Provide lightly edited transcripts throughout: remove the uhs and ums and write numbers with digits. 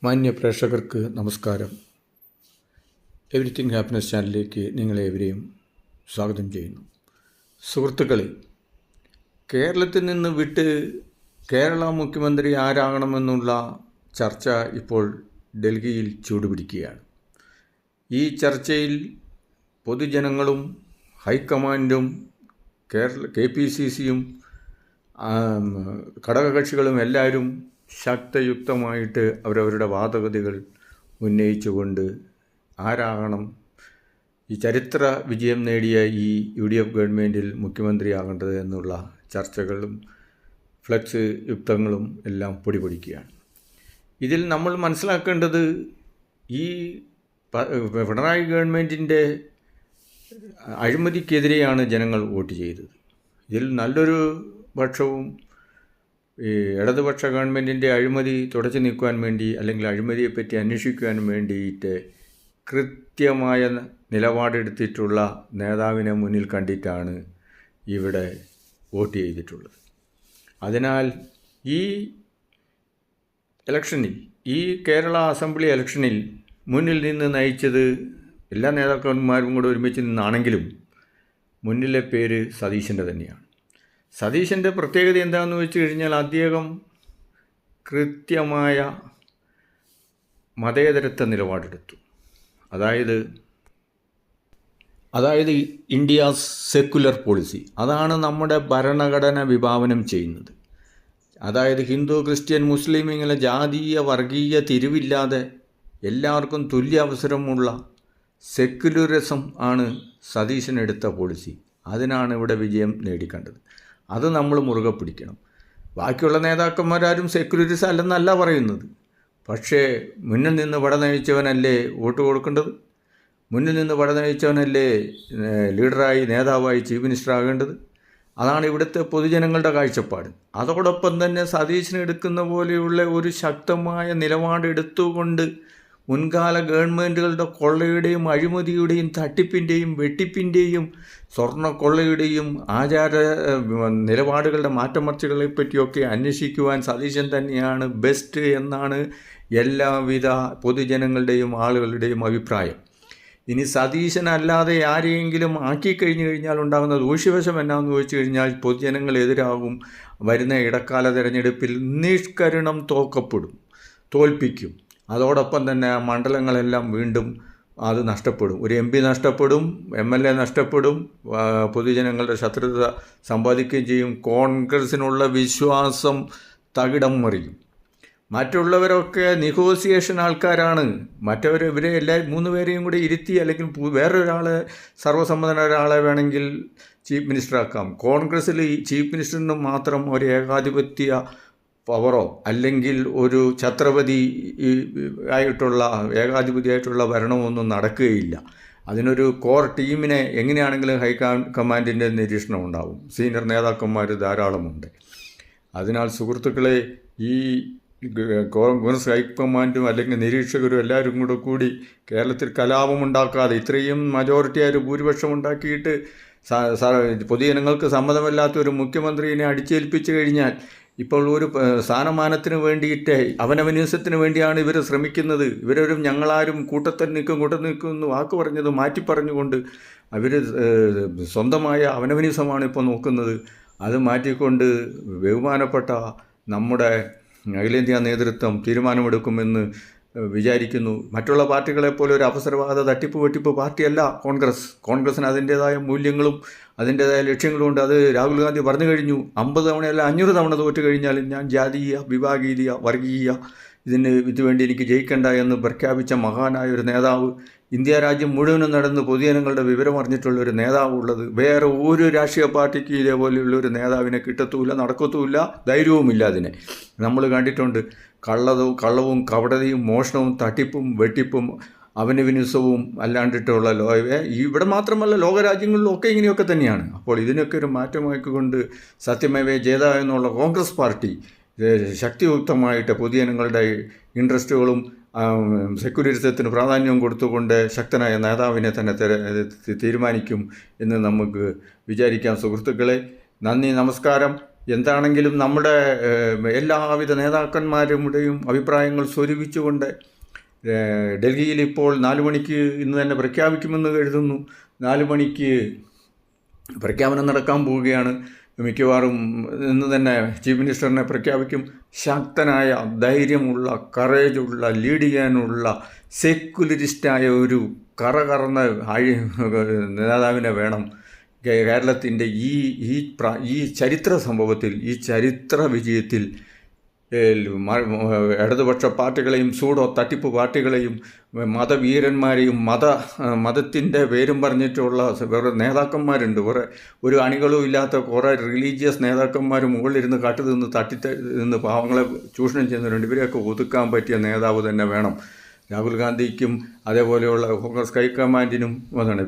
മാന്യ പ്രേക്ഷകർക്ക് നമസ്കാരം. എവരിത്തിങ് ഹാപ്പിനെസ് ചാനലിലേക്ക് നിങ്ങളേവരെയും സ്വാഗതം ചെയ്യുന്നു. സുഹൃത്തുക്കളെ, കേരളത്തിൽ നിന്ന് വിട്ട് കേരള മുഖ്യമന്ത്രി ആരാകണമെന്നുള്ള ചർച്ച ഇപ്പോൾ ഡൽഹിയിൽ ചൂടുപിടിക്കുകയാണ്. ഈ ചർച്ചയിൽ പൊതുജനങ്ങളും ഹൈക്കമാൻഡും KPCCയും ഘടകകക്ഷികളും എല്ലാവരും ശക്തയുക്തമായിട്ട് അവരവരുടെ വാദഗതികൾ ഉന്നയിച്ചുകൊണ്ട് ആരാകണം ഈ ചരിത്ര വിജയം നേടിയ ഈ UDF ഗവൺമെൻറ്റിൽ മുഖ്യമന്ത്രിയാകേണ്ടത് എന്നുള്ള ചർച്ചകളും ഫ്ലെക്സ് യുക്തങ്ങളും എല്ലാം പൊടിപൊടിക്കുകയാണ്. ഇതിൽ നമ്മൾ മനസ്സിലാക്കേണ്ടത് ഈ പിണറായി ഗവൺമെൻറ്റിൻ്റെ അഴിമതിക്കെതിരെയാണ് ജനങ്ങൾ വോട്ട് ചെയ്തത്. ഇതിൽ നല്ലൊരു പക്ഷവും ഈ ഇടതുപക്ഷ ഗവൺമെൻറ്റിൻ്റെ അഴിമതി തുടച്ചു നീക്കുവാൻ വേണ്ടി അല്ലെങ്കിൽ അഴിമതിയെപ്പറ്റി അന്വേഷിക്കുവാൻ വേണ്ടിയിട്ട് കൃത്യമായ നിലപാടെടുത്തിട്ടുള്ള നേതാവിനെ മുന്നിൽ കണ്ടിട്ടാണ് ഇവിടെ വോട്ട് ചെയ്തിട്ടുള്ളത്. അതിനാൽ ഈ ഇലക്ഷനിൽ, ഈ കേരള അസംബ്ലി ഇലക്ഷനിൽ മുന്നിൽ നിന്ന് നയിച്ചത് എല്ലാ നേതാക്കന്മാരും കൂടെ ഒരുമിച്ച് നിന്നാണെങ്കിലും മുന്നിലെ പേര് സതീശൻ്റെ തന്നെയാണ്. സതീശൻ്റെ പ്രത്യേകത എന്താണെന്ന് വെച്ച് കഴിഞ്ഞാൽ അദ്ദേഹം കൃത്യമായ മതേതരത്വ നിലപാടെടുത്തു. അതായത് ഇന്ത്യാസ് സെക്കുലർ പോളിസി, അതാണ് നമ്മുടെ ഭരണഘടന വിഭാവനം ചെയ്യുന്നത്. അതായത് ഹിന്ദു, ക്രിസ്ത്യൻ, മുസ്ലിം ഇങ്ങനെ ജാതീയ വർഗീയ തിരിവില്ലാതെ എല്ലാവർക്കും തുല്യ അവസരമുള്ള സെക്കുലറിസം ആണ് സതീശനെടുത്ത പോളിസി. അതിനാണ് ഇവിടെ വിജയം നേടിക്കണ്ടത്. അത് നമ്മൾ മുറുകെ പിടിക്കണം. ബാക്കിയുള്ള നേതാക്കന്മാരാരും സെക്യുലറിസം അല്ലെന്നല്ല പറയുന്നത്. പക്ഷേ മുന്നിൽ നിന്ന് വട നയിച്ചവനല്ലേ വോട്ട് കൊടുക്കേണ്ടത്? മുന്നിൽ നിന്ന് വട നയിച്ചവനല്ലേ ലീഡറായി, നേതാവായി, ചീഫ് മിനിസ്റ്റർ ആകേണ്ടത്? അതാണ് ഇവിടുത്തെ പൊതുജനങ്ങളുടെ കാഴ്ചപ്പാട്. അതോടൊപ്പം തന്നെ സതീശനെടുക്കുന്ന പോലെയുള്ള ഒരു ശക്തമായ നിലപാടെടുത്തുകൊണ്ട് മുൻകാല ഗവൺമെൻറ്റുകളുടെ കൊള്ളയുടെയും അഴിമതിയുടെയും തട്ടിപ്പിൻ്റെയും വെട്ടിപ്പിൻ്റെയും സ്വർണ്ണക്കൊള്ളയുടെയും ആചാര നിലപാടുകളുടെ മാറ്റമർച്ചകളെ പറ്റിയൊക്കെ അന്വേഷിക്കുവാൻ സതീശൻ തന്നെയാണ് ബെസ്റ്റ് എന്നാണ് എല്ലാവിധ പൊതുജനങ്ങളുടെയും ആളുകളുടെയും അഭിപ്രായം. ഇനി സതീശനല്ലാതെ ആരെയെങ്കിലും ആക്കിക്കഴിഞ്ഞു കഴിഞ്ഞാൽ ഉണ്ടാകുന്ന ദൂഷ്യവശം എന്നാന്ന് ചോദിച്ചു കഴിഞ്ഞാൽ പൊതുജനങ്ങളെതിരാകും. വരുന്ന ഇടക്കാല തിരഞ്ഞെടുപ്പിൽ നിഷ്കരുണം തോൽപ്പിക്കും. അതോടൊപ്പം തന്നെ മണ്ഡലങ്ങളെല്ലാം വീണ്ടും അത് നഷ്ടപ്പെടും. ഒരു MP നഷ്ടപ്പെടും, MLA നഷ്ടപ്പെടും, പൊതുജനങ്ങളുടെ ശത്രുത സമ്പാദിക്കുകയും ചെയ്യും. കോൺഗ്രസിനുള്ള വിശ്വാസം തകിടം മറിയും. മറ്റുള്ളവരൊക്കെ നെഗോസിയേഷൻ ആൾക്കാരാണ്. ഇവരെ മൂന്ന് പേരെയും കൂടി ഇരുത്തി അല്ലെങ്കിൽ വേറൊരാളെ സർവ്വസമ്മതനായ ഒരാളെ വേണമെങ്കിൽ ചീഫ് മിനിസ്റ്റർ ആക്കാം. കോൺഗ്രസ്സിൽ ഈ ചീഫ് മിനിസ്റ്ററിന് മാത്രം ഒരു ഏകാധിപത്യ പവറോ അല്ലെങ്കിൽ ഒരു ഛത്രപതി ഏകാധിപതിയായിട്ടുള്ള ഭരണമൊന്നും നടക്കുകയില്ല. അതിനൊരു കോർ ടീമിനെ എങ്ങനെയാണെങ്കിലും ഹൈക്കമാൻഡിൻ്റെ നിരീക്ഷണം ഉണ്ടാവും. സീനിയർ നേതാക്കന്മാർ ധാരാളമുണ്ട്. അതിനാൽ സുഹൃത്തുക്കളെ, ഈ കോൺഗ്രസ് ഹൈക്കമാൻഡും അല്ലെങ്കിൽ നിരീക്ഷകരും എല്ലാവരും കൂടി കേരളത്തിൽ കലാപമുണ്ടാക്കാതെ ഇത്രയും മജോറിറ്റിയായ ഒരു ഭൂരിപക്ഷം ഉണ്ടാക്കിയിട്ട് പൊതുജനങ്ങൾക്ക് സമ്മതമല്ലാത്ത ഒരു മുഖ്യമന്ത്രിയെ അടിച്ചേൽപ്പിച്ചു കഴിഞ്ഞാൽ ഇപ്പോൾ ഒരു സ്ഥാനമാനത്തിന് വേണ്ടിയിട്ട് അവനവനിസത്തിന് വേണ്ടിയാണ് ഇവർ ശ്രമിക്കുന്നത്. ഇവരൊരു ഞങ്ങളാരും കൂട്ടത്തിൽ നിൽക്കും വാക്ക് പറഞ്ഞത് മാറ്റി പറഞ്ഞുകൊണ്ട് അവർ സ്വന്തമായ അവനവനിസമാണ് ഇപ്പോൾ നോക്കുന്നത്. അത് മാറ്റിക്കൊണ്ട് ബഹുമാനപ്പെട്ട നമ്മുടെ അഖിലേന്ത്യാ നേതൃത്വം തീരുമാനമെടുക്കുമെന്ന് വിചാരിക്കുന്നു. മറ്റുള്ള പാർട്ടികളെപ്പോലെ ഒരു അവസരവാദ തട്ടിപ്പ് പാർട്ടിയല്ല കോൺഗ്രസ്സിന് അതിൻ്റേതായ മൂല്യങ്ങളും അതിൻ്റേതായ ലക്ഷ്യങ്ങളും ഉണ്ട്. അത് രാഹുൽ ഗാന്ധി പറഞ്ഞു കഴിഞ്ഞു. 50 തവണയല്ല 500 തവണ തോറ്റു കഴിഞ്ഞാലും ഞാൻ ജാതീയ, വിഭാഗീയ, വർഗീയ ഇതുവേണ്ടി എനിക്ക് ജയിക്കണ്ട എന്ന് പ്രഖ്യാപിച്ച മഹാനായ ഒരു നേതാവ്, ഇന്ത്യ രാജ്യം മുഴുവനും നടന്ന് പൊതുജനങ്ങളുടെ വിവരം അറിഞ്ഞിട്ടുള്ള ഒരു നേതാവ് ഉള്ളത് വേറെ ഒരു രാഷ്ട്രീയ പാർട്ടിക്ക് ഇതേപോലെയുള്ള ഒരു നേതാവിനെ കിട്ടത്തുമില്ല, നടക്കത്തുമില്ല, ധൈര്യവുമില്ല. അതിനെ നമ്മൾ കണ്ടിട്ടുണ്ട്. കള്ളവും കപടതയും മോഷണവും തട്ടിപ്പും വെട്ടിപ്പും അവനവിനുസവും അല്ലാണ്ടിട്ടുള്ള ഇവിടെ മാത്രമല്ല ലോകരാജ്യങ്ങളിലും ഒക്കെ ഇങ്ങനെയൊക്കെ തന്നെയാണ്. അപ്പോൾ ഇതിനൊക്കെ ഒരു മാറ്റമാക്കിക്കൊണ്ട് സത്യമേവ ജയത എന്നുള്ള കോൺഗ്രസ് പാർട്ടി ശക്തിയുക്തമായിട്ട് പൊതുജനങ്ങളുടെ ഇൻട്രസ്റ്റുകളും സെക്യുലറിസത്തിന് പ്രാധാന്യം കൊടുത്തുകൊണ്ട് ശക്തനായ നേതാവിനെ തന്നെ തീരുമാനിക്കും എന്ന് നമുക്ക് വിചാരിക്കാം. സുഹൃത്തുക്കളെ, നന്ദി, നമസ്കാരം. എന്താണെങ്കിലും നമ്മുടെ എല്ലാവിധ നേതാക്കന്മാരുടെയും അഭിപ്രായങ്ങൾ സ്വരൂപിച്ചുകൊണ്ട് ഡൽഹിയിൽ ഇപ്പോൾ 4 മണിക്ക് ഇന്ന് തന്നെ പ്രഖ്യാപിക്കുമെന്ന് കരുതുന്നു. 4 മണിക്ക് പ്രഖ്യാപനം നടക്കാൻ പോവുകയാണ്. മിക്കവാറും ഇന്ന് തന്നെ ചീഫ് മിനിസ്റ്ററിനെ പ്രഖ്യാപിക്കും. ശക്തനായ, ധൈര്യമുള്ള, കറേജുള്ള, ലീഡ് ചെയ്യാനുള്ള, സെക്യുലറിസ്റ്റായ ഒരു കറകറന്ന നേതാവിനെ വേണം കേരളത്തിൻ്റെ ഈ ചരിത്ര സംഭവത്തിൽ, ഈ ചരിത്ര വിജയത്തിൽ ഇടതുപക്ഷ പാർട്ടികളെയും സൂഡോ തട്ടിപ്പ് പാർട്ടികളെയും മതവീരന്മാരെയും മതത്തിൻ്റെ പേരും പറഞ്ഞിട്ടുള്ള വേറെ നേതാക്കന്മാരുണ്ട്. വേറെ ഒരു അണികളും ഇല്ലാത്ത കുറേ റിലീജിയസ് നേതാക്കന്മാർ മുകളിലിരുന്ന് കാട്ടുനിന്ന് നിന്ന് പാവങ്ങളെ ചൂഷണം ചെയ്യുന്നവരുണ്ട്. ഇവരെയൊക്കെ ഒതുക്കാൻ പറ്റിയ നേതാവ് തന്നെ വേണം. രാഹുൽ ഗാന്ധിക്കും അതേപോലെയുള്ള കോൺഗ്രസ് ഹൈക്കമാൻഡിനും അതാണ്.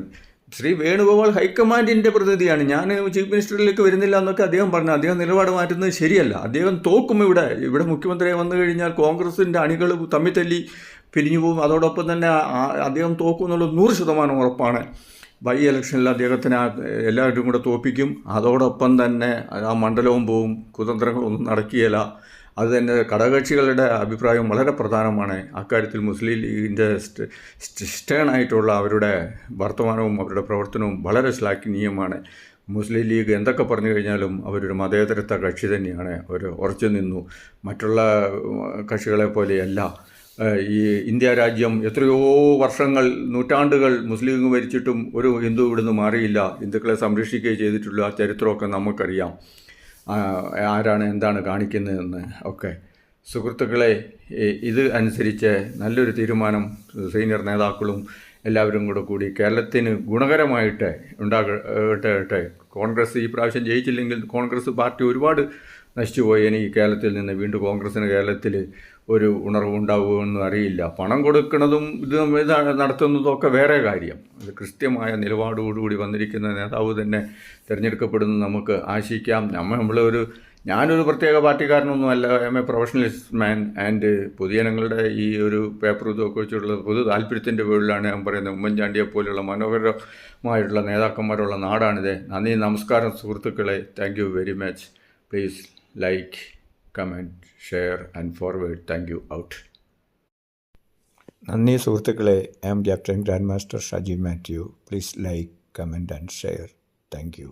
ശ്രീ വേണുഗോപാൽ ഹൈക്കമാൻഡിൻ്റെ പ്രതിനിധിയാണ്. ഞാൻ ചീഫ് മിനിസ്റ്ററിലേക്ക് വരുന്നില്ല എന്നൊക്കെ അദ്ദേഹം പറഞ്ഞു. അദ്ദേഹം നിലപാട് മാറ്റുന്നത് ശരിയല്ല. അദ്ദേഹം തോക്കും. ഇവിടെ മുഖ്യമന്ത്രിയെ വന്നു കഴിഞ്ഞാൽ കോൺഗ്രസിൻ്റെ അണികൾ തമ്മിൽ തല്ലി പിരിഞ്ഞു പോകും. അതോടൊപ്പം തന്നെ അദ്ദേഹം തോക്കും എന്നുള്ളത് 100% ഉറപ്പാണ്. ബൈ ഇലക്ഷനിൽ അദ്ദേഹത്തിന് എല്ലാവരും കൂടെ തോൽപ്പിക്കും. അതോടൊപ്പം തന്നെ ആ മണ്ഡലവും പോവും. കുതന്ത്രങ്ങളൊന്നും നടക്കുകയില്ല. അത് തന്നെ ഘടകകക്ഷികളുടെ അഭിപ്രായം വളരെ പ്രധാനമാണ്. അക്കാര്യത്തിൽ മുസ്ലിം ലീഗിൻ്റെ സ്റ്റേണായിട്ടുള്ള അവരുടെ വർത്തമാനവും അവരുടെ പ്രവർത്തനവും വളരെ ശ്ലാഘനീയമാണ്. മുസ്ലിം ലീഗ് എന്തൊക്കെ പറഞ്ഞു കഴിഞ്ഞാലും അവരൊരു മതേതരത്വ കക്ഷി തന്നെയാണ്. അവർ ഉറച്ചു നിന്നു. മറ്റുള്ള കക്ഷികളെ പോലെയല്ല. ഈ ഇന്ത്യ രാജ്യം എത്രയോ വർഷങ്ങൾ, നൂറ്റാണ്ടുകൾ മുസ്ലിം ലീഗ് ഭരിച്ചിട്ടും ഒരു ഹിന്ദു ഇവിടുന്ന് മാറിയില്ല. ഹിന്ദുക്കളെ സംരക്ഷിക്കുകയും ചെയ്തിട്ടുള്ള ആ ചരിത്രമൊക്കെ നമുക്കറിയാം. ആരാണ് എന്താണ് കാണിക്കുന്നതെന്ന് ഒക്കെ. സുഹൃത്തുക്കളെ, ഇത് അനുസരിച്ച് നല്ലൊരു തീരുമാനം സീനിയർ നേതാക്കളും എല്ലാവരും കൂടി കേരളത്തിന് ഗുണകരമായിട്ട് ഉണ്ടാകട്ടെ. കോൺഗ്രസ് ഈ പ്രാവശ്യം ജയിച്ചില്ലെങ്കിൽ കോൺഗ്രസ് പാർട്ടി ഒരുപാട് നശിച്ചുപോയി. ഇനി കേരളത്തിൽ നിന്ന് വീണ്ടും കോൺഗ്രസ്സിന് കേരളത്തിൽ ഒരു ഉണർവുണ്ടാവുമെന്നും അറിയില്ല. പണം കൊടുക്കുന്നതും ഇത് നടത്തുന്നതും ഒക്കെ വേറെ കാര്യം. അത് കൃത്യമായ നിലപാടോടുകൂടി വന്നിരിക്കുന്ന നേതാവ് തന്നെ തിരഞ്ഞെടുക്കപ്പെടുന്നു നമുക്ക് ആശിക്കാം. ഞാനൊരു പ്രത്യേക പാർട്ടിക്കാരനൊന്നും അല്ല. M A professionalist man and പൊതുജനങ്ങളുടെ ഈ ഒരു പേപ്പർ ഇതൊക്കെ വെച്ചിട്ടുള്ള പൊതു താല്പര്യത്തിൻ്റെ പേരിലാണ് ഞാൻ പറയുന്നത്. ഉമ്മൻചാണ്ടിയെ പോലെയുള്ള മനോഹരമായിട്ടുള്ള നേതാക്കന്മാരുള്ള നാടാണിത്. നന്ദി, നമസ്കാരം സുഹൃത്തുക്കളെ. Thank you very much. Please like, comment, share and forward. Thank you. Out. നന്ദി സുഹൃത്തുക്കളെ. I am captain grand master Shaji Mathew. Please like, comment and share. Thank U.